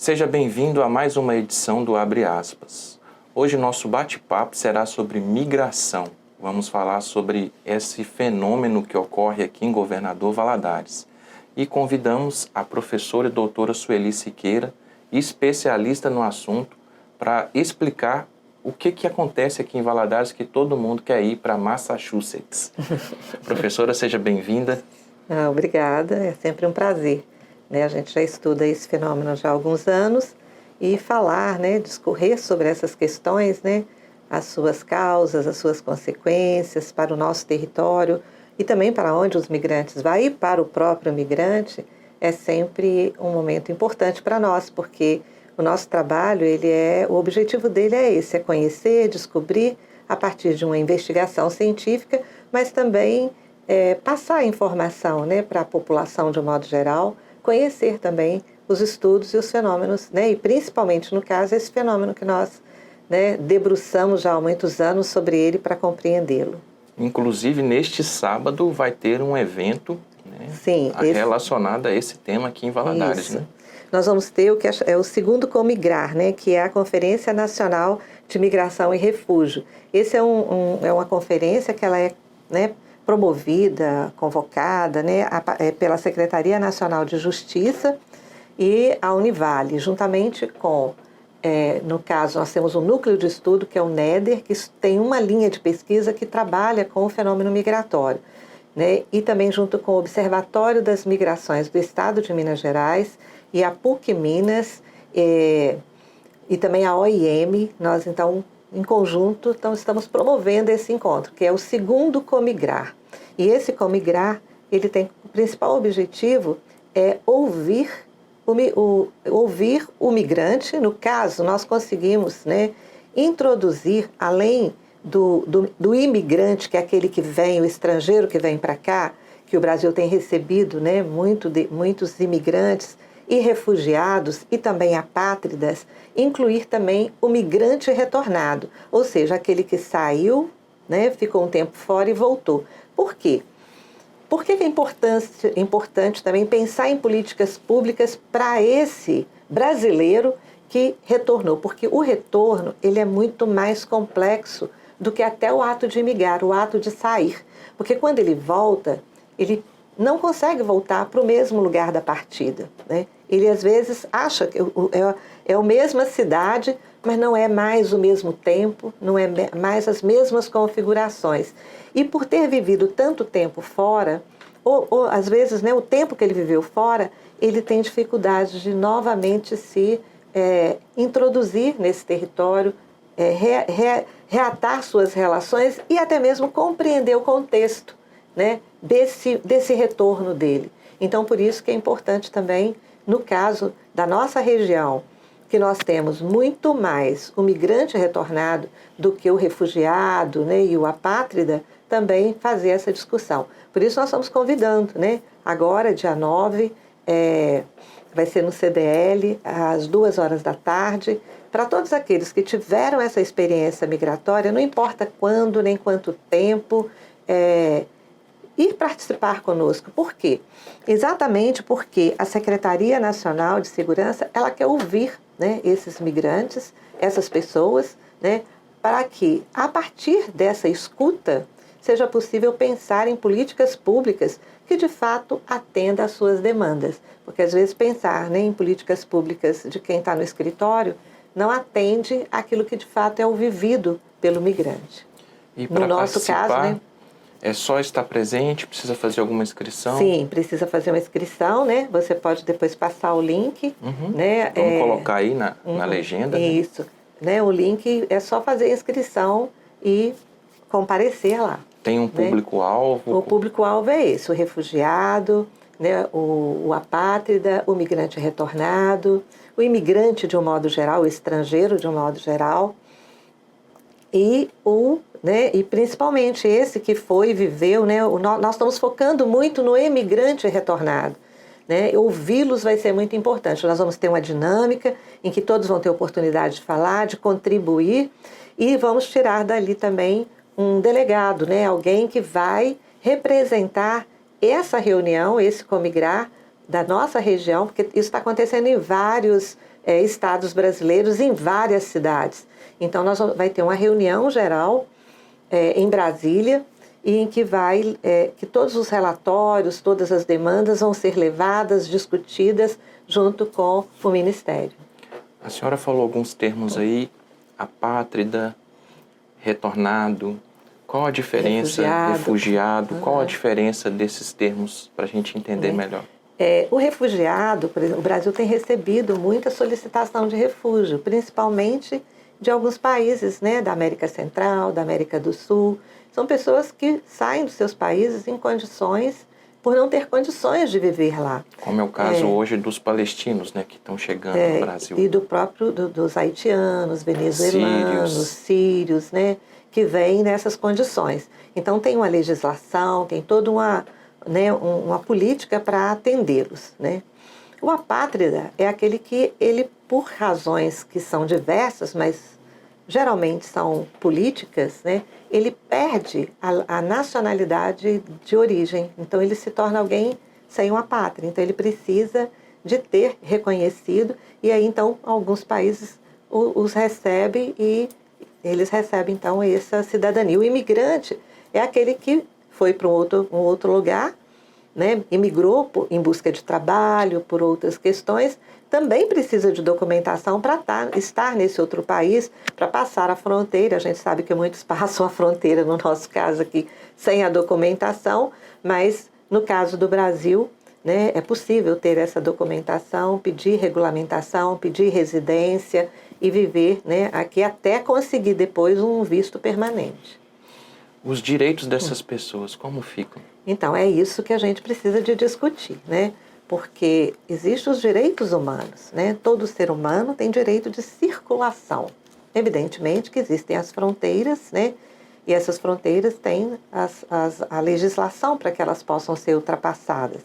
Seja bem-vindo a mais uma edição do Abre Aspas. Hoje nosso bate-papo será sobre migração. Vamos falar sobre esse fenômeno que ocorre aqui em Governador Valadares. E convidamos a professora e doutora Sueli Siqueira, especialista no assunto, para explicar o que acontece aqui em Valadares, que todo mundo quer ir para Massachusetts. Professora, seja bem-vinda. Obrigada, é sempre um prazer. A gente já estuda esse fenômeno já há alguns anos e falar, discorrer sobre essas questões, as suas causas, as suas consequências para o nosso território e também para onde os migrantes vão e para o próprio migrante, é sempre um momento importante para nós, porque o nosso trabalho, o objetivo dele é esse, é conhecer, descobrir a partir de uma investigação científica, mas também passar a informação para a população de um modo geral, conhecer também os estudos e os fenômenos, e principalmente no caso esse fenômeno que nós debruçamos já há muitos anos sobre ele para compreendê-lo. Inclusive neste sábado vai ter um evento relacionado a esse tema aqui em Valadares. Isso. Nós vamos ter o que é o segundo Comigrar, que é a Conferência Nacional de Migração e Refúgio. Esse é uma conferência que ela é promovida, convocada pela Secretaria Nacional de Justiça e a Univale, juntamente com, no caso, nós temos um núcleo de estudo, que é o NEDER, que tem uma linha de pesquisa que trabalha com o fenômeno migratório, e também junto com o Observatório das Migrações do Estado de Minas Gerais e a PUC Minas e também a OIM, nós então, em conjunto, estamos promovendo esse encontro, que é o segundo Comigrar. E esse Comigrar, ele tem o principal objetivo é ouvir o migrante. No caso, nós conseguimos introduzir, além do imigrante, que é aquele que vem, o estrangeiro que vem para cá, que o Brasil tem recebido muitos imigrantes e refugiados e também apátridas, incluir também o migrante retornado, ou seja, aquele que saiu, ficou um tempo fora e voltou. Por quê? Por que é importante também pensar em políticas públicas para esse brasileiro que retornou? Porque o retorno ele é muito mais complexo do que até o ato de migrar, o ato de sair. Porque quando ele volta, ele não consegue voltar para o mesmo lugar da partida. Ele às vezes acha que é a mesma cidade, mas não é mais o mesmo tempo, não é mais as mesmas configurações. E por ter vivido tanto tempo fora, ou às vezes o tempo que ele viveu fora, ele tem dificuldade de novamente se introduzir nesse território, reatar suas relações e até mesmo compreender o contexto desse retorno dele. Então, por isso que é importante também, no caso da nossa região, que nós temos muito mais o migrante retornado do que o refugiado e o apátrida, também fazer essa discussão. Por isso nós estamos convidando, agora, dia 9, vai ser no CDL, às 14h, para todos aqueles que tiveram essa experiência migratória, não importa quando nem quanto tempo, ir participar conosco. Por quê? Exatamente porque a Secretaria Nacional de Segurança, ela quer ouvir esses migrantes, essas pessoas, para que, a partir dessa escuta, seja possível pensar em políticas públicas que, de fato, atendam às suas demandas. Porque, às vezes, pensar em políticas públicas de quem está no escritório não atende àquilo que, de fato, é o vivido pelo migrante. E no nosso caso, é só estar presente? Precisa fazer alguma inscrição? Sim, precisa fazer uma inscrição, Você pode depois passar o link. Vamos colocar aí na legenda. Isso. O link é só fazer a inscrição e comparecer lá. Tem um público-alvo? O público-alvo é esse, o refugiado, o apátrida, o migrante retornado, o imigrante de um modo geral, o estrangeiro de um modo geral, e principalmente esse que foi e viveu, nós estamos focando muito no imigrante retornado. Ouvi-los vai ser muito importante. Nós vamos ter uma dinâmica em que todos vão ter oportunidade de falar, de contribuir, e vamos tirar dali também um delegado, alguém que vai representar essa reunião, esse Comigrar da nossa região, porque isso está acontecendo em vários estados brasileiros em várias cidades. Então, vai ter uma reunião geral em Brasília, e em que que todos os relatórios, todas as demandas vão ser levadas, discutidas junto com o Ministério. A senhora falou alguns termos aí, apátrida, retornado. Qual a diferença? Refugiado. Qual a diferença desses termos para a gente entender melhor? O refugiado, por exemplo, o Brasil tem recebido muita solicitação de refúgio, principalmente de alguns países, né, da América Central, da América do Sul. São pessoas que saem dos seus países em condições, por não ter condições de viver lá. Como é o caso hoje dos palestinos, né, que estão chegando no Brasil. E dos haitianos, venezuelanos, sírios, né, que vêm nessas condições. Então tem uma legislação, tem toda uma política para atendê-los, né? O apátrida é aquele que ele, por razões que são diversas, mas geralmente são políticas, né? Ele perde a nacionalidade de origem. Então, ele se torna alguém sem uma pátria. Então, ele precisa de ter reconhecido. E aí, então, alguns países os recebem e eles recebem, então, essa cidadania. O imigrante é aquele que foi para um outro lugar, né? Imigrou em busca de trabalho, por outras questões, também precisa de documentação para estar nesse outro país, para passar a fronteira. A gente sabe que muitos passam a fronteira, no nosso caso aqui, sem a documentação, mas no caso do Brasil, né, é possível ter essa documentação, pedir regulamentação, pedir residência e viver, né, aqui até conseguir depois um visto permanente. Os direitos dessas pessoas, como ficam? Então, é isso que a gente precisa de discutir, né? Porque existem os direitos humanos, né? Todo ser humano tem direito de circulação. Evidentemente que existem as fronteiras, né? E essas fronteiras têm a legislação para que elas possam ser ultrapassadas.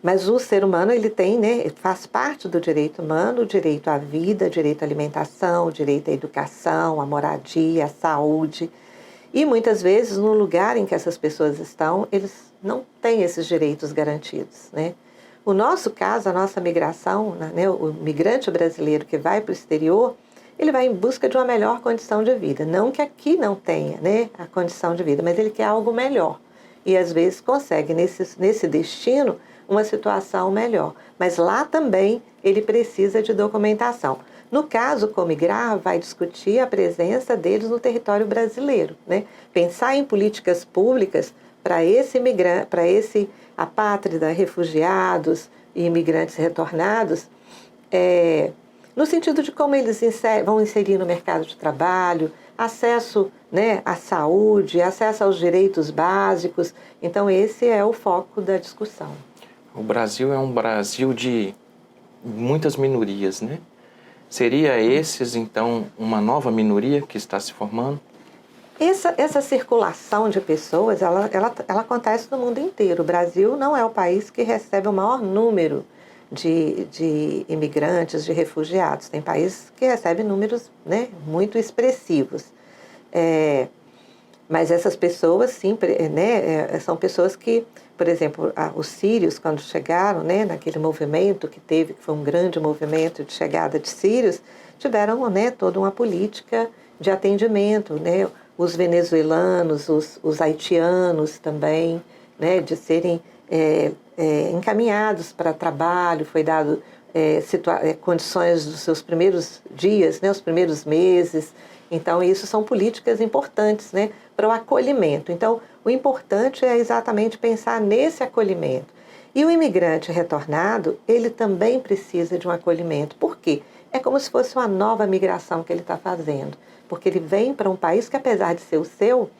Mas o ser humano, ele tem, né? Faz parte do direito humano, o direito à vida, o direito à alimentação, o direito à educação, à moradia, à saúde. E muitas vezes, no lugar em que essas pessoas estão, eles não têm esses direitos garantidos, né? O nosso caso, a nossa migração, né, o migrante brasileiro que vai para o exterior, ele vai em busca de uma melhor condição de vida. Não que aqui não tenha, né, a condição de vida, mas ele quer algo melhor. E às vezes consegue, nesse destino, uma situação melhor. Mas lá também ele precisa de documentação. No caso, o Comigrar vai discutir a presença deles no território brasileiro, né? Pensar em políticas públicas para esse imigrante, para esse apátrida, refugiados e imigrantes retornados, no sentido de como eles vão inserir no mercado de trabalho, acesso, né, à saúde, acesso aos direitos básicos. Então, esse é o foco da discussão. O Brasil é um Brasil de muitas minorias, né? Seria esses, então, uma nova minoria que está se formando? Essa circulação de pessoas, ela acontece no mundo inteiro. O Brasil não é o país que recebe o maior número de imigrantes, de refugiados. Tem países que recebem números, né, muito expressivos. Mas essas pessoas, sim, né, são pessoas que, por exemplo, os sírios, quando chegaram, né, naquele movimento que foi um grande movimento de chegada de sírios, tiveram, né, toda uma política de atendimento, né, os venezuelanos, os haitianos também, né, de serem encaminhados para trabalho, foi dado condições dos seus primeiros dias, né, os primeiros meses. Então, isso são políticas importantes, né, para o acolhimento. Então, o importante é exatamente pensar nesse acolhimento. E o imigrante retornado, ele também precisa de um acolhimento. Por quê? É como se fosse uma nova migração que ele está fazendo. Porque ele vem para um país que, apesar de ser o seu,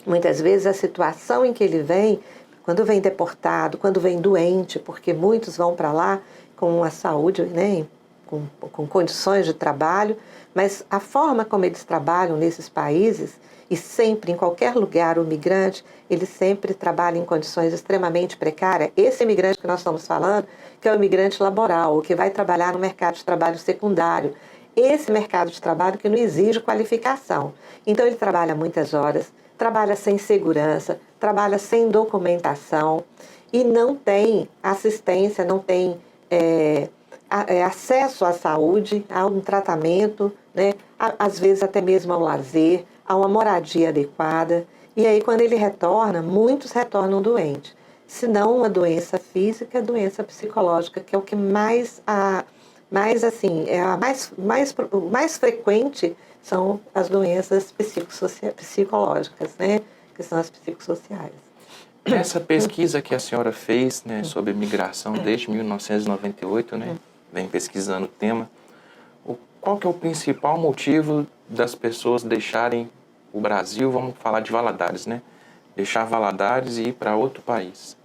muitas vezes a situação em que ele vem, quando vem deportado, quando vem doente, porque muitos vão para lá com a saúde, né, com condições de trabalho, mas a forma como eles trabalham nesses países, e sempre, em qualquer lugar, o migrante, ele sempre trabalha em condições extremamente precárias. Esse imigrante que nós estamos falando, que é o imigrante laboral, o que vai trabalhar no mercado de trabalho secundário, esse mercado de trabalho que não exige qualificação. Então, ele trabalha muitas horas, trabalha sem segurança, trabalha sem documentação e não tem assistência, não tem acesso à saúde, a um tratamento, né? Às vezes até mesmo ao lazer, a uma moradia adequada. E aí, quando ele retorna, muitos retornam doentes. Se não uma doença física, doença psicológica, que é o que mais frequente são as doenças psicológicas, né? Que são as psicossociais. Essa pesquisa que a senhora fez, né, sobre migração desde 1998, né, vem pesquisando o tema, qual que é o principal motivo das pessoas deixarem o Brasil, vamos falar de Valadares, né? Deixar Valadares e ir para outro país?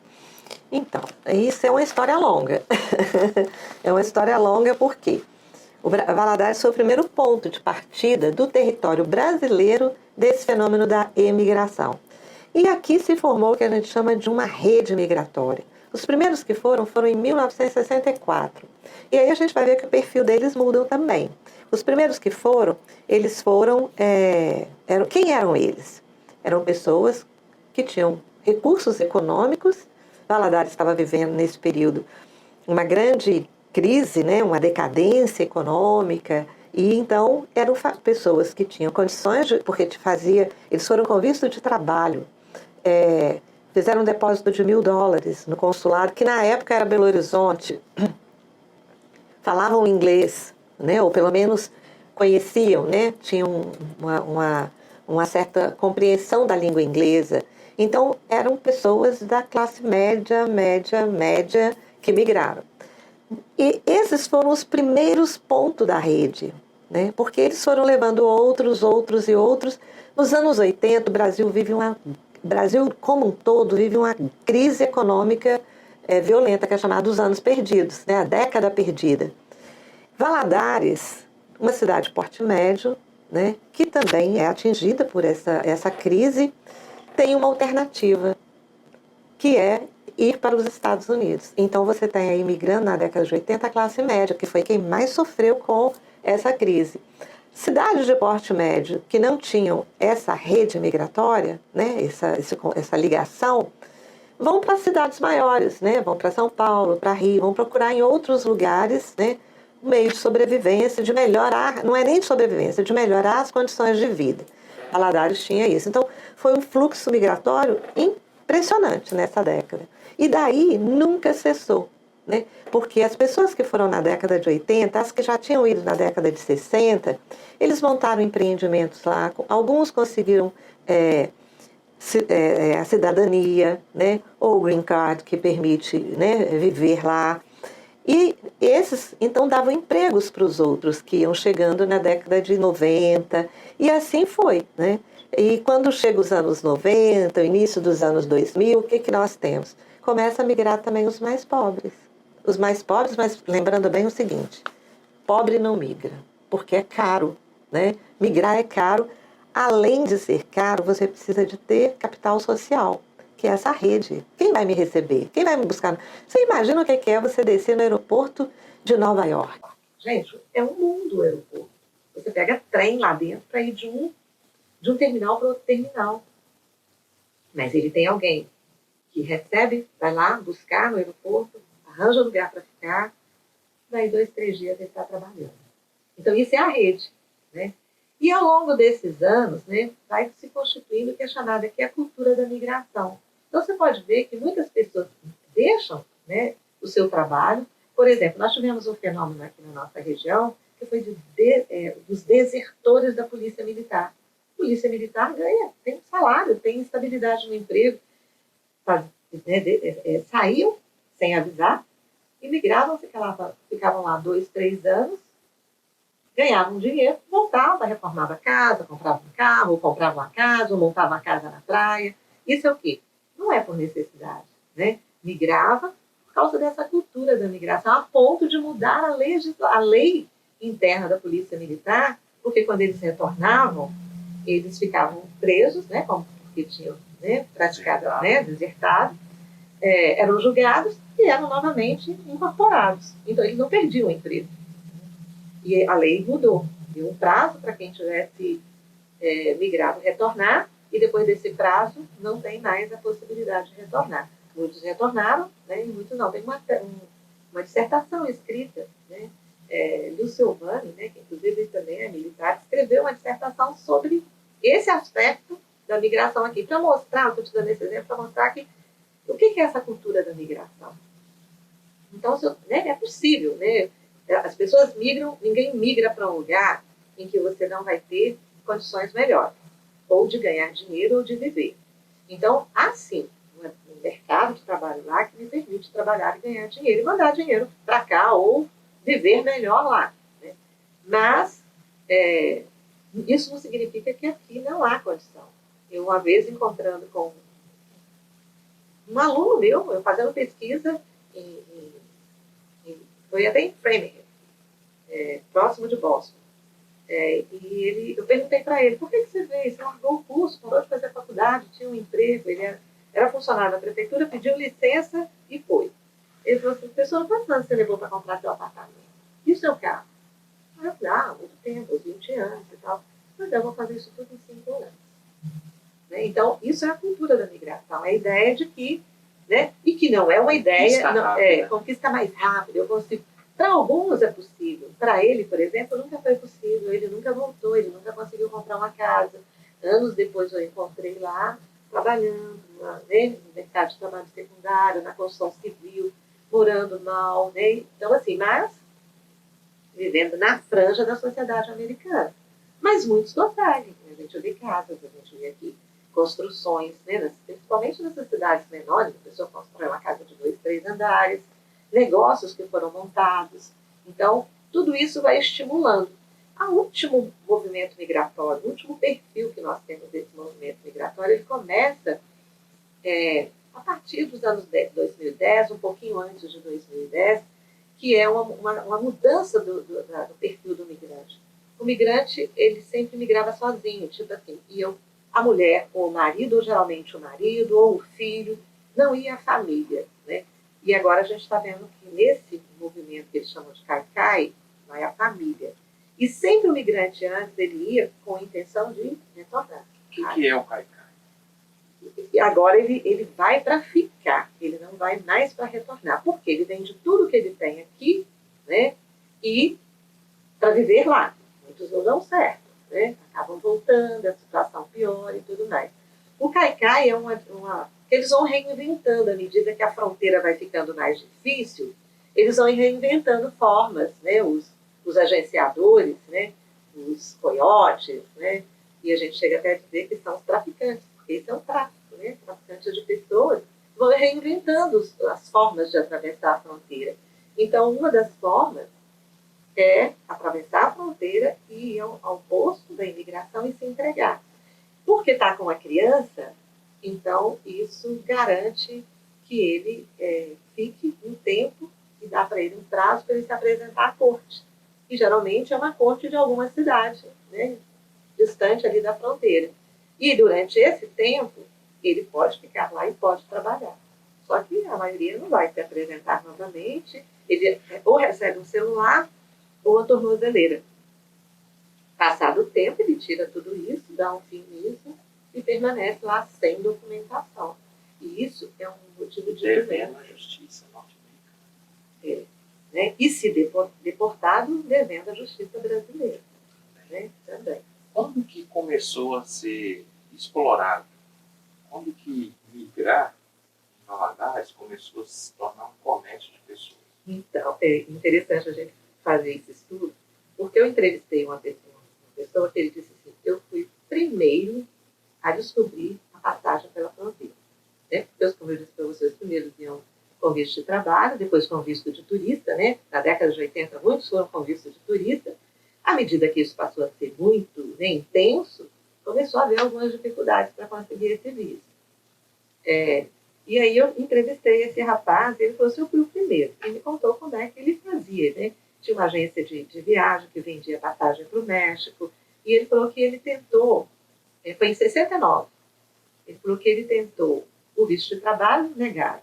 Então, isso é uma história longa. É uma história longa porque Valadares foi o primeiro ponto de partida do território brasileiro desse fenômeno da emigração. E aqui se formou o que a gente chama de uma rede migratória. Os primeiros que foram em 1964. E aí a gente vai ver que o perfil deles muda também. Os primeiros que eles foram... quem eram eles? Eram pessoas que tinham recursos econômicos. Valadares estava vivendo nesse período uma grande crise, né, uma decadência econômica, e então eram pessoas que tinham condições, porque eles foram com visto de trabalho, fizeram um depósito de $1.000 no consulado, que na época era Belo Horizonte, falavam inglês, né, ou pelo menos conheciam, né, tinham uma certa compreensão da língua inglesa. Então, eram pessoas da classe média, que migraram. E esses foram os primeiros pontos da rede, né? Porque eles foram levando outros. Nos anos 80, o Brasil como um todo vive uma crise econômica violenta, que é chamada dos anos perdidos, né? A década perdida. Valadares, uma cidade de porte médio, né? Que também é atingida por essa crise, tem uma alternativa, que é ir para os Estados Unidos. Então, você tem aí, imigrando na década de 80, a classe média, que foi quem mais sofreu com essa crise. Cidades de porte médio que não tinham essa rede migratória, né, essa ligação, vão para cidades maiores, né, vão para São Paulo, para Rio, vão procurar em outros lugares, né, meio de sobrevivência, de melhorar, não é nem de sobrevivência, de melhorar as condições de vida. Valadares tinha isso. Então, foi um fluxo migratório impressionante nessa década. E daí nunca cessou, né? Porque as pessoas que foram na década de 80, as que já tinham ido na década de 60, eles montaram empreendimentos lá, alguns conseguiram a cidadania, né? Ou o green card, que permite, né, viver lá. E esses, então, davam empregos para os outros que iam chegando na década de 90, e assim foi, né? E quando chega os anos 90, o início dos anos 2000, o que nós temos? Começa a migrar também os mais pobres. Os mais pobres, mas lembrando bem o seguinte, pobre não migra, porque é caro, né? Migrar é caro. Além de ser caro, você precisa de ter capital social, que é essa rede. Quem vai me receber? Quem vai me buscar? Você imagina o que é você descer no aeroporto de Nova York? Gente, é um mundo o aeroporto. Você pega trem lá dentro para ir de um terminal para outro terminal. Mas ele tem alguém que recebe, vai lá buscar no aeroporto, arranja lugar para ficar, daí 2, 3 dias ele está trabalhando. Então, isso é a rede, né? E ao longo desses anos, né, vai se constituindo o que é chamada aqui a cultura da migração. Então, você pode ver que muitas pessoas deixam, né, o seu trabalho. Por exemplo, nós tivemos um fenômeno aqui na nossa região, que foi dos desertores da Polícia Militar. A Polícia Militar ganha, tem salário, tem estabilidade no emprego. Saíam sem avisar, imigravam, ficavam lá 2, 3 anos, ganhavam dinheiro, voltavam, reformava a casa, comprava um carro, comprava uma casa, ou montava uma casa na praia. Isso é o quê? Não é por necessidade, né? Migrava por causa dessa cultura da migração, a ponto de mudar a lei interna da Polícia Militar, porque quando eles retornavam, eles ficavam presos, né, porque tinham, né, praticado, né, desertado, eram julgados e eram novamente incorporados. Então, eles não perdiam o emprego. E a lei mudou. Deu um prazo para quem tivesse migrado retornar, e depois desse prazo não tem mais a possibilidade de retornar. Muitos retornaram, né, e muitos não. Tem uma dissertação escrita, né? Lúcio Vani, né, que inclusive também é militar, escreveu uma dissertação sobre esse aspecto da migração aqui, para mostrar, estou te dando esse exemplo, para mostrar que, o que é essa cultura da migração. Então, né, é possível, né? As pessoas migram, ninguém migra para um lugar em que você não vai ter condições melhores, ou de ganhar dinheiro ou de viver. Então, há sim um mercado de trabalho lá que me permite trabalhar e ganhar dinheiro e mandar dinheiro para cá ou viver melhor lá. Né? Mas isso não significa que aqui não há condição. Eu, uma vez, encontrando com um aluno meu, eu fazendo pesquisa, foi até em Framingham, próximo de Boston. E eu perguntei para ele, por que você veio? Você largou o curso, parou de fazer a faculdade, tinha um emprego, ele era funcionário da prefeitura, pediu licença e foi. Ele falou assim, professor, quantos anos você levou para comprar seu apartamento? E o seu carro? Eu falei, muito tempo, 20 anos e tal. Mas eu vou fazer isso tudo em 5 anos. Né? Então, isso é a cultura da migração, é a ideia de que, né, e que não é uma ideia, conquista mais rápido, eu consigo. Para alguns é possível. Para ele, por exemplo, nunca foi possível. Ele nunca voltou, ele nunca conseguiu comprar uma casa. Anos depois eu encontrei lá, trabalhando no mercado de trabalho secundário, na construção civil, morando mal. Né? Então, assim, mas vivendo na franja da sociedade americana. Mas muitos conseguem. A gente vê casas, a gente vê aqui construções, né? Principalmente nessas cidades menores, a pessoa constrói uma casa de 2, 3 andares, negócios que foram montados. Então, tudo isso vai estimulando. O último movimento migratório, o último perfil que nós temos desse movimento migratório, ele começa a partir dos anos 2010, um pouquinho antes de 2010, que é uma mudança do perfil do migrante. O migrante, ele sempre migrava sozinho, tipo assim, a mulher, ou o marido, ou geralmente o marido, ou o filho, não ia a família, né? E agora a gente está vendo que nesse movimento que eles chamam de Cai-Cai, vai a família. E sempre o migrante antes, ele ia com a intenção de retornar. O que é o Cai-Cai? E agora ele vai para ficar, ele não vai mais para retornar, porque ele vende tudo que ele tem aqui, né? E para viver lá. Muitos não dão certo, né? Acabam voltando, a situação piora e tudo mais. O Cai-Cai é eles vão reinventando à medida que a fronteira vai ficando mais difícil, eles vão reinventando formas, né? Os agenciadores, né? Os coiotes, né? E a gente chega até a dizer que são os traficantes, porque isso é um tráfico, né? Traficantes de pessoas vão reinventando as formas de atravessar a fronteira. Então, uma das formas é atravessar a fronteira e ir ao posto da imigração e se entregar. Porque está com a criança, então isso garante que ele fique um tempo e dá para ele um prazo para ele se apresentar à corte. E geralmente é uma corte de alguma cidade, né, distante ali da fronteira. E durante esse tempo, ele pode ficar lá e pode trabalhar. Só que a maioria não vai se apresentar novamente, ele ou recebe um celular ou a tornozeleira. Passado o tempo, ele tira tudo isso, dá um fim nisso e permanece lá sem documentação. E isso é um motivo de devendo à justiça norte-americana. Né? E se deportado, devendo à justiça brasileira. Né? Também. Quando que começou a ser explorado? Quando que migrar em Valadares começou a se tornar um comércio de pessoas? Então, é interessante a gente fazer esse estudo, porque eu entrevistei uma pessoa que ele disse assim, eu fui primeiro a descobrir a passagem pela fronteira. Né? Porque, como eu disse para vocês, primeiro vinham com visto de trabalho, depois com visto de turista, né? Na década de 80, muitos foram com visto de turista. À medida que isso passou a ser muito, né, intenso, começou a haver algumas dificuldades para conseguir esse visto. E aí eu entrevistei esse rapaz, ele falou assim, eu fui o primeiro. E me contou como é que ele fazia, né? Tinha uma agência de viagem que vendia passagem para o México, e ele falou que ele tentou, foi em 69, ele falou que ele tentou o visto de trabalho, negado.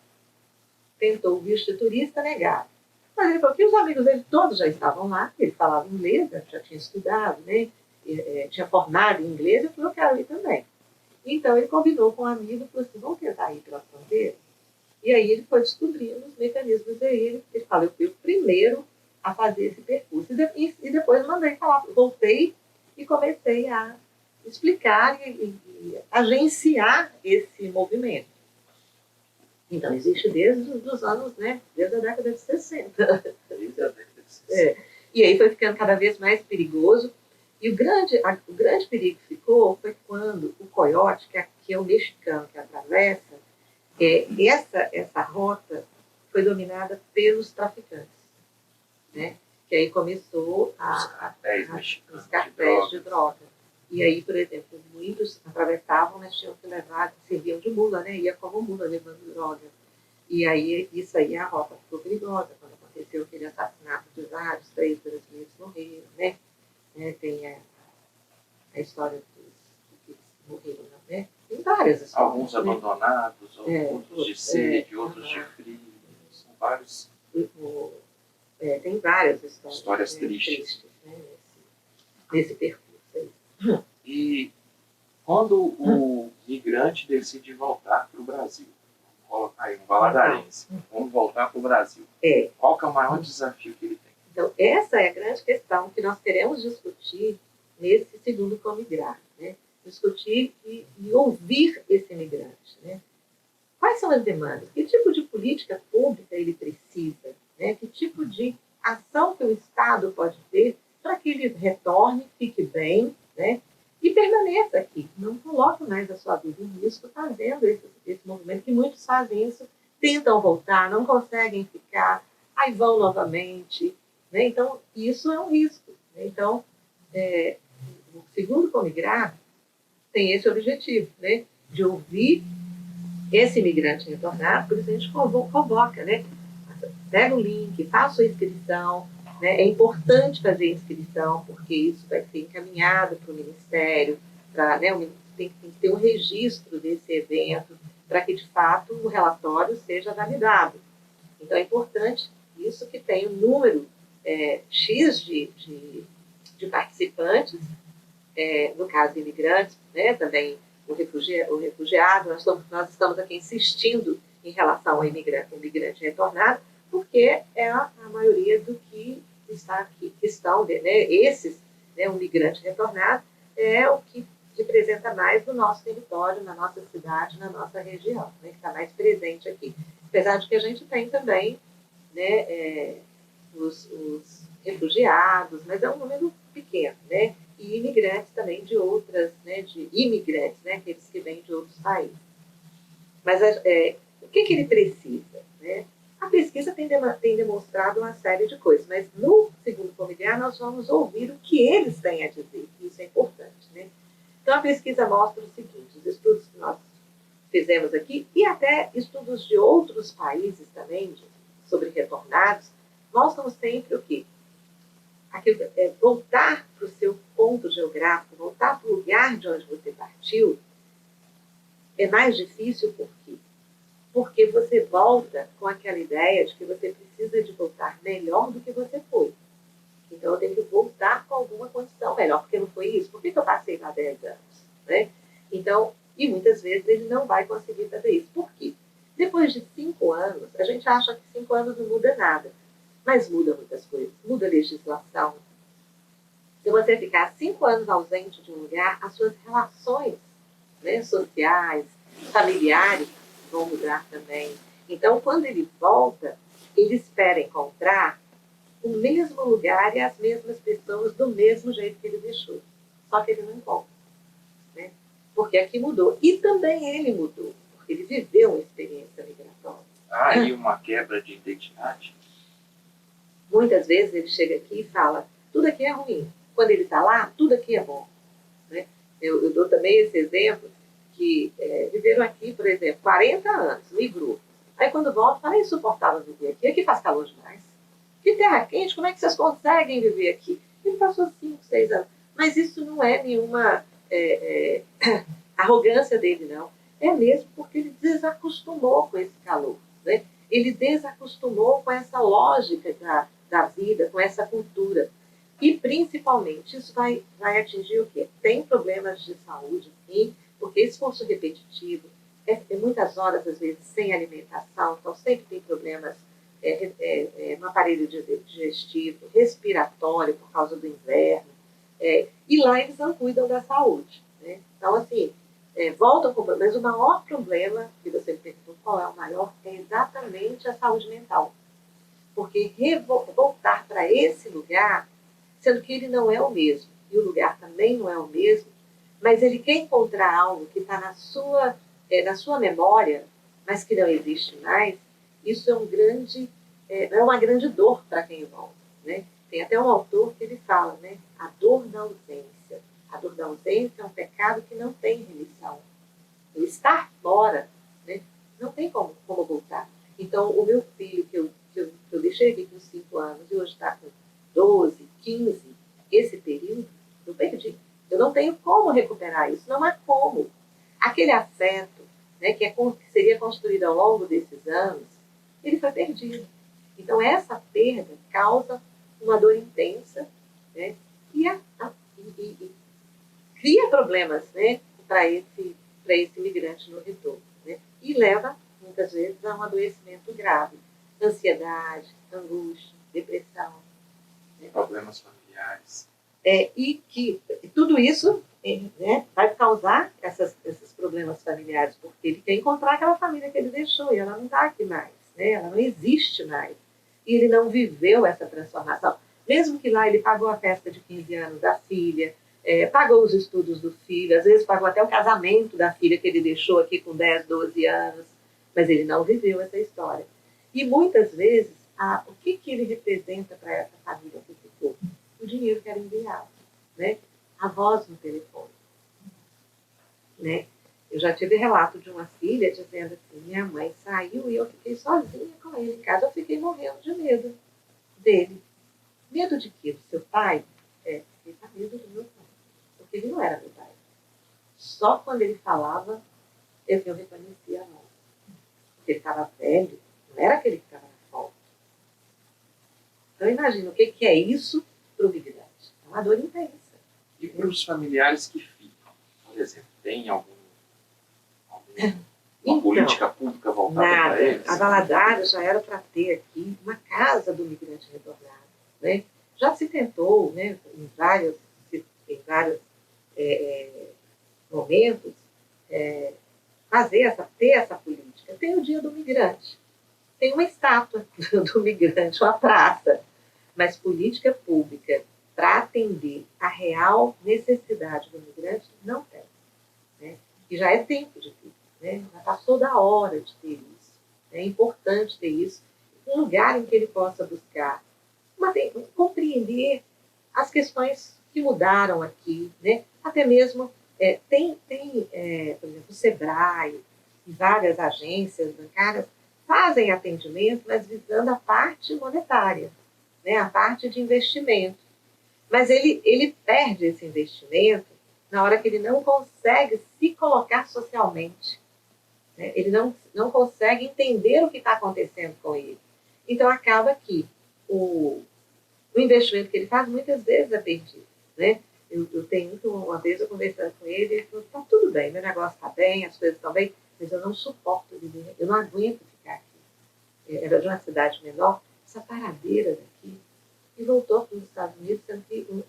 Tentou o visto de turista, negado. Mas ele falou que os amigos dele todos já estavam lá, ele falava inglês, já tinha estudado, né? Tinha formado em inglês, eu quero ir também. Então ele combinou com um amigo e falou assim, vamos tentar ir pela fronteira? E aí ele foi descobrindo os mecanismos, e aí ele fala, eu fui o primeiro a fazer esse percurso. E depois mandei falar, voltei e comecei a explicar e agenciar esse movimento. Então, existe desde os anos, né, desde a década de 60. Desde a década de 60. E aí foi ficando cada vez mais perigoso. E o grande perigo que ficou foi quando o coiote, que é o mexicano que atravessa, essa rota foi dominada pelos traficantes, né? Que aí começou os cartéis de droga. E aí, por exemplo, muitos atravessavam, mas tinham que levar, serviam de mula, né? Ia como mula levando droga. E aí, isso aí, a rota ficou perigosa. Quando aconteceu aquele assassinato de vários, 3 brasileiros morreram, né? Tem a história dos que morreram, né? Tem várias histórias. Alguns abandonados, outros de sede, outros de frio. São vários. Tem várias Histórias tristes. né? Nesse percurso aí. E quando o migrante decide voltar para o Brasil, vamos colocar aí um valadarense, vamos voltar para o Brasil, qual que é o maior desafio que ele tem? Então, essa é a grande questão que nós queremos discutir nesse segundo Comigrar, né? Discutir e ouvir esse imigrante, né? Quais são as demandas? Que tipo de política pública ele precisa? Né? Que tipo de ação que o Estado pode ter para que ele retorne, fique bem, né? E permaneça aqui. Não coloque mais a sua vida em risco fazendo esse movimento, que muitos fazem isso, tentam voltar, não conseguem ficar, aí vão novamente. Né? Então, isso é um risco. Né? Então, o segundo Comigrar tem esse objetivo, né? De ouvir esse imigrante retornar, por isso a gente convoca, né? Pega o link, faça a inscrição, né? É importante fazer a inscrição, porque isso vai ser encaminhado para o Ministério, né? Tem que ter um registro desse evento, para que, de fato, o relatório seja validado. Então, é importante isso que tem um número X de participantes, no caso de imigrantes, né? Também o refugiado, nós estamos aqui insistindo em relação ao imigrante retornado, porque é a maioria do que está aqui, que estão, né, esses, né, o migrante retornado é o que representa mais no nosso território, na nossa cidade, na nossa região, né, que está mais presente aqui. Apesar de que a gente tem também, né, os refugiados, mas é um número pequeno, né? E imigrantes também de outras, né, de imigrantes, né, aqueles que vêm de outros países. Mas o que ele precisa? Né? A pesquisa tem demonstrado uma série de coisas, mas no segundo Comigrar nós vamos ouvir o que eles têm a dizer, isso é importante. Né? Então a pesquisa mostra o seguinte, os estudos que nós fizemos aqui, e até estudos de outros países também, sobre retornados, mostram sempre o quê? Voltar para o seu ponto geográfico, voltar para o lugar de onde você partiu, é mais difícil por quê? Porque você volta com aquela ideia de que você precisa de voltar melhor do que você foi. Então, eu tenho que voltar com alguma condição melhor, porque não foi isso. Por que eu passei lá 10 anos? Né? Então, e muitas vezes ele não vai conseguir fazer isso. Por quê? Depois de 5 anos, a gente acha que 5 anos não muda nada. Mas muda muitas coisas. Muda a legislação. Se você ficar 5 anos ausente de um lugar, as suas relações, né, sociais, familiares, vão mudar também. Então, quando ele volta, ele espera encontrar o mesmo lugar e as mesmas pessoas do mesmo jeito que ele deixou. Só que ele não encontra. Né? Porque aqui mudou. E também ele mudou, porque ele viveu uma experiência migratória. Há aí uma quebra de identidade? Muitas vezes ele chega aqui e fala, tudo aqui é ruim. Quando ele está lá, tudo aqui é bom. Né? Eu dou também esse exemplo, que viveram aqui, por exemplo, 40 anos, migrou. Aí quando volta, fala, é insuportável viver aqui. Aqui faz calor demais. Que terra quente, como é que vocês conseguem viver aqui? Ele passou 5, 6 anos. Mas isso não é nenhuma arrogância dele, não. É mesmo porque ele desacostumou com esse calor. Né? Ele desacostumou com essa lógica da vida, com essa cultura. E, principalmente, isso vai atingir o quê? Tem problemas de saúde, sim, porque esforço repetitivo, muitas horas, às vezes, sem alimentação, então sempre tem problemas no aparelho digestivo, respiratório por causa do inverno, e lá eles não cuidam da saúde. Né? Então, assim, voltam com... Mas o maior problema, que você me perguntou qual é o maior, é exatamente a saúde mental. Porque voltar para esse lugar, sendo que ele não é o mesmo, e o lugar também não é o mesmo, mas ele quer encontrar algo que está na sua memória, mas que não existe mais, isso é uma grande dor para quem volta. Né? Tem até um autor que ele fala, né? A dor da ausência. A dor da ausência é um pecado que não tem remissão. O estar fora, né? Não tem como voltar. Então, o meu filho, que eu deixei aqui com 5 anos, e hoje está com 12, 15, esse período, eu perdi. Eu não tenho como recuperar isso, não há como. Aquele afeto, né, que seria construído ao longo desses anos, ele foi perdido. Então, essa perda causa uma dor intensa, né, e cria problemas, né, para esse imigrante no retorno. Né, e leva, muitas vezes, a um adoecimento grave. Ansiedade, angústia, depressão. Né, problemas familiares. E que tudo isso, né, vai causar esses problemas familiares, porque ele quer encontrar aquela família que ele deixou e ela não está aqui mais, né, ela não existe mais. E ele não viveu essa transformação. Mesmo que lá ele pagou a festa de 15 anos da filha, pagou os estudos do filho, às vezes pagou até o casamento da filha que ele deixou aqui com 10, 12 anos, mas ele não viveu essa história. E muitas vezes, o que ele representa para essa família que ficou? O dinheiro que era enviado, né? A voz no telefone. Né? Eu já tive relato de uma filha dizendo assim, minha mãe saiu e eu fiquei sozinha com ele em casa. Eu fiquei morrendo de medo dele. Medo de quê? Do seu pai? Fiquei com medo do meu pai. Porque ele não era meu pai. Só quando ele falava, eu reconhecia a voz. Porque ele estava velho, não era aquele que estava na foto. Então imagina, o que é isso para o migrante? É uma dor intensa. E para os familiares que ficam, por exemplo, tem uma política pública voltada para eles? A Valadares já era para ter aqui uma casa do migrante retornado. Né? Já se tentou, né, em vários momentos, ter essa política. Tem o Dia do Migrante, tem uma estátua do migrante, uma praça, mas política pública para atender a real necessidade do migrante não tem. Né? E já é tempo de ter. Né? Já passou da hora de ter isso. É importante ter isso. Um lugar em que ele possa buscar, compreender as questões que mudaram aqui. Né? Até mesmo, por exemplo, o Sebrae e várias agências bancárias fazem atendimento, mas visando a parte monetária, né? A parte de investimento. Mas ele perde esse investimento na hora que ele não consegue se colocar socialmente. Né? Ele não consegue entender o que está acontecendo com ele. Então, acaba que o investimento que ele faz, muitas vezes, é perdido. Né? Eu tenho uma vez eu conversando com ele, ele falou, está tudo bem, meu negócio está bem, as coisas estão bem, mas eu não suporto viver, eu não aguento ficar aqui. Era de uma cidade menor, essa paradeira daqui, e voltou para os Estados Unidos, sendo que o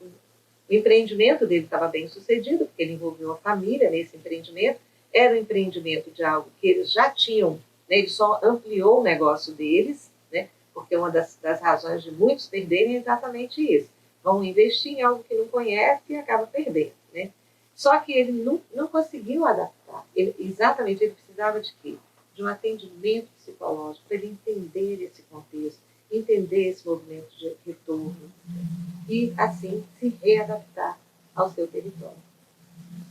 empreendimento dele estava bem sucedido, porque ele envolveu a família nesse empreendimento, era um empreendimento de algo que eles já tinham, né, ele só ampliou o negócio deles, né, porque uma das razões de muitos perderem é exatamente isso. Vão investir em algo que não conhece e acaba perdendo. Né? Só que ele não conseguiu adaptar. Ele precisava de quê? De um atendimento psicológico, para ele entender esse contexto, entender esse movimento de retorno e, assim, se readaptar ao seu território.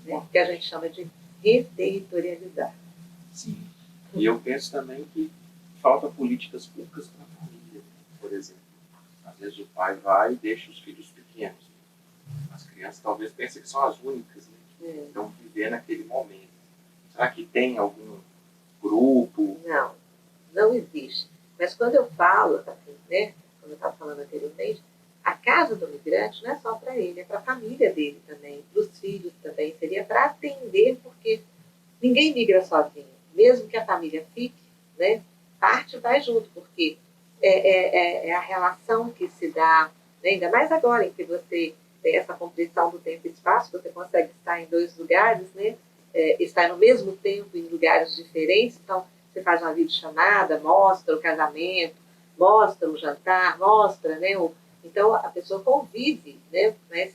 Né? Que a gente chama de reterritorializar. Sim. E eu penso também que falta políticas públicas para a família, por exemplo. Às vezes o pai vai e deixa os filhos pequenos. As crianças talvez pensem que são as únicas, né, que estão vivendo aquele momento. Será que tem algum grupo? Não existe. Mas quando eu falo, assim, né, quando eu estava falando anteriormente, a casa do migrante não é só para ele, é para a família dele também, para os filhos também. Seria para atender, porque ninguém migra sozinho. mesmo que a família fique, né, parte vai junto, porque é a relação que se dá, né, ainda mais agora em que você tem essa compreensão do tempo e espaço, você consegue estar em 2 lugares, né, estar no mesmo tempo em lugares diferentes, então você faz uma videochamada, mostra o casamento, mostra o jantar, mostra, né, então a pessoa convive, né, mas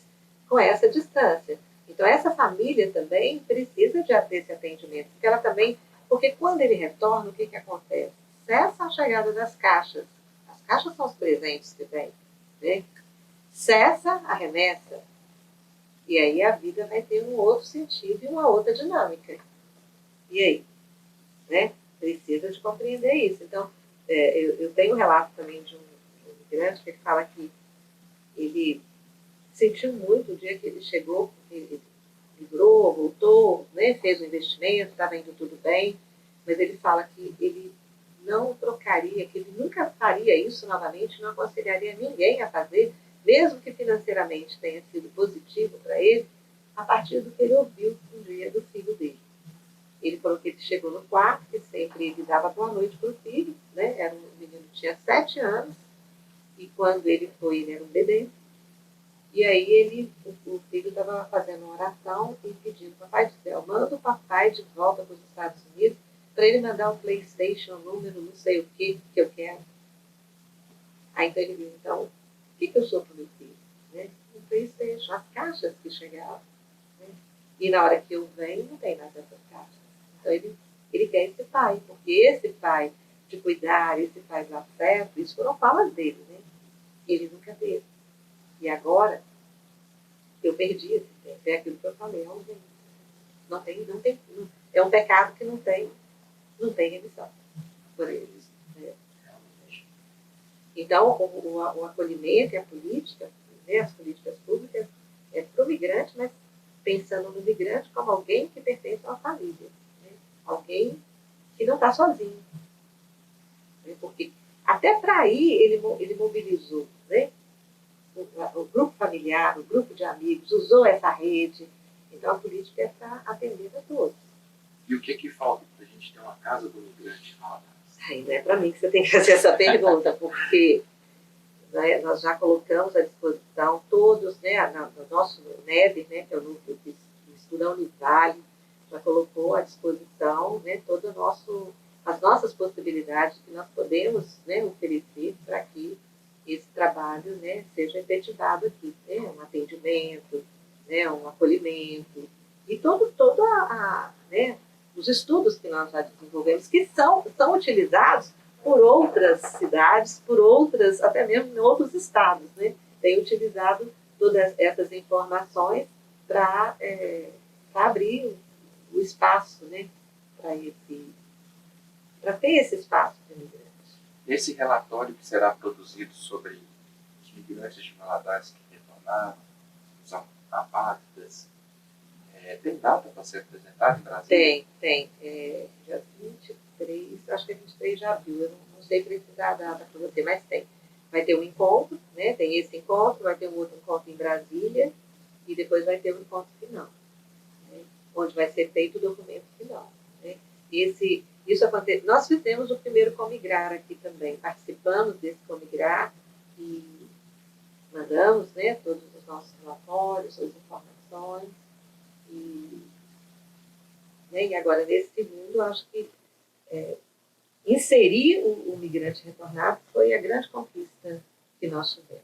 com essa distância. Então essa família também precisa de ter esse atendimento, porque ela também, porque quando ele retorna, o que acontece? Cessa a chegada das caixas. As caixas são os presentes que vêm, né? Cessa a remessa. E aí a vida vai ter um outro sentido e uma outra dinâmica. E aí? Né? Precisa de compreender isso. Então, eu tenho um relato também de um imigrante que ele fala que ele sentiu muito o dia que ele chegou, ele migrou, voltou, né, fez o investimento, estava indo tudo bem, mas ele fala que ele não trocaria, que ele nunca faria isso novamente, não aconselharia ninguém a fazer, mesmo que financeiramente tenha sido positivo para ele, a partir do que ele ouviu um dia do filho dele. Ele falou que ele chegou no quarto, que sempre ele dava boa noite para o filho, né? Era um menino que tinha 7 anos, e quando ele foi, ele era um bebê. E aí o filho estava fazendo uma oração e pedindo, papai do céu, manda o papai de volta para os Estados Unidos para ele mandar um PlayStation, número, não sei o que eu quero. Aí então ele viu, então, o que eu sou para o meu filho? Né? Um PlayStation, as caixas que chegavam. Né? E na hora que eu venho, não tem mais essas caixas. Então ele quer esse pai, porque esse pai de cuidar, esse pai do afeto, isso foram falas dele, né? Ele nunca teve. E agora, eu perdi esse tempo. É aquilo que eu falei, não tem, é um pecado que não tem remissão por eles. Né? Então, o acolhimento e a política, né, as políticas públicas, é para o migrante, mas pensando no migrante como alguém que pertence a uma família. Né? Alguém que não está sozinho. Né? Porque até para aí ele mobilizou, né? O grupo familiar, o grupo de amigos, usou essa rede. Então, a política é para atender a todos. E o que falta para a gente ter uma casa do migrante em Valadares? Aí não é para mim que você tem que fazer essa pergunta, porque, né, nós já colocamos à disposição todos, né, no nosso NEB, né, que é o núcleo que estuda a Univale, já colocou à disposição, né, as nossas possibilidades que nós podemos, né, oferecer para que esse trabalho, né, seja efetivado aqui, né, um atendimento, né, um acolhimento e né, os estudos que nós já desenvolvemos, que são utilizados por outras cidades, por outras, até mesmo em outros estados, né, tem utilizado todas essas informações para abrir o espaço, né, para ter esse espaço para imigrantes. Esse relatório que será produzido sobre os migrantes de Valadares que retornaram, os apátridas, tem data para ser apresentado em Brasília? Tem. Dia 23, acho que é 23 de abril, eu não sei precisar a data para você, mas tem. Vai ter um encontro, né? Tem esse encontro, vai ter um outro encontro em Brasília e depois vai ter um encontro final, né? Onde vai ser feito o documento final. Né? Nós fizemos o primeiro Comigrar aqui também, participamos desse Comigrar e mandamos, né, todos os nossos relatórios, as informações. E agora, nesse segundo, acho que inserir o migrante retornado foi a grande conquista que nós tivemos.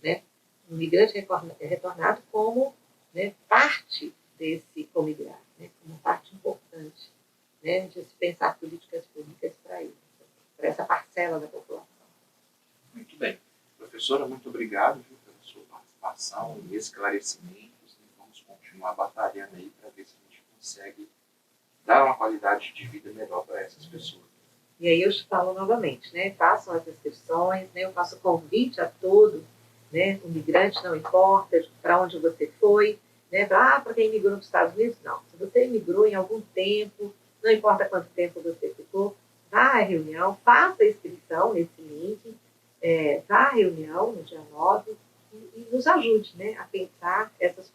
Né? O migrante retornado como, né, parte desse comigrar, né, como parte importante, né, de se pensar políticas públicas para isso, para essa parcela da população. Muito bem. Professora, muito obrigado pela sua participação e esclarecimentos. Vamos continuar batalhando aí para ver se a gente consegue dar uma qualidade de vida melhor para essas pessoas. E aí eu te falo novamente, né? Façam as inscrições, né? Eu faço convite a todos, né? O migrante, não importa para onde você foi, né? Para quem migrou nos Estados Unidos, não. Se você migrou em algum tempo, não importa quanto tempo você ficou, vá à reunião, faça a inscrição nesse link, vá à reunião no dia 9 e nos ajude, né? A pensar essas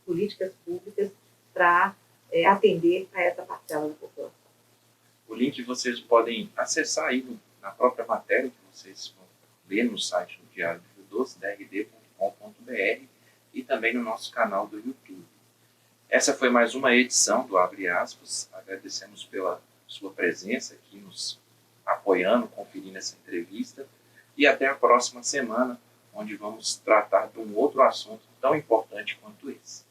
políticas públicas para atender a essa parcela da população. link vocês podem acessar aí na própria matéria que vocês vão ler no site do Diário de Rio Doce, drd.com.br, e também no nosso canal do YouTube. Essa foi mais uma edição do Abre Aspas. Agradecemos pela sua presença aqui, nos apoiando, conferindo essa entrevista. E até a próxima semana, onde vamos tratar de um outro assunto tão importante quanto esse.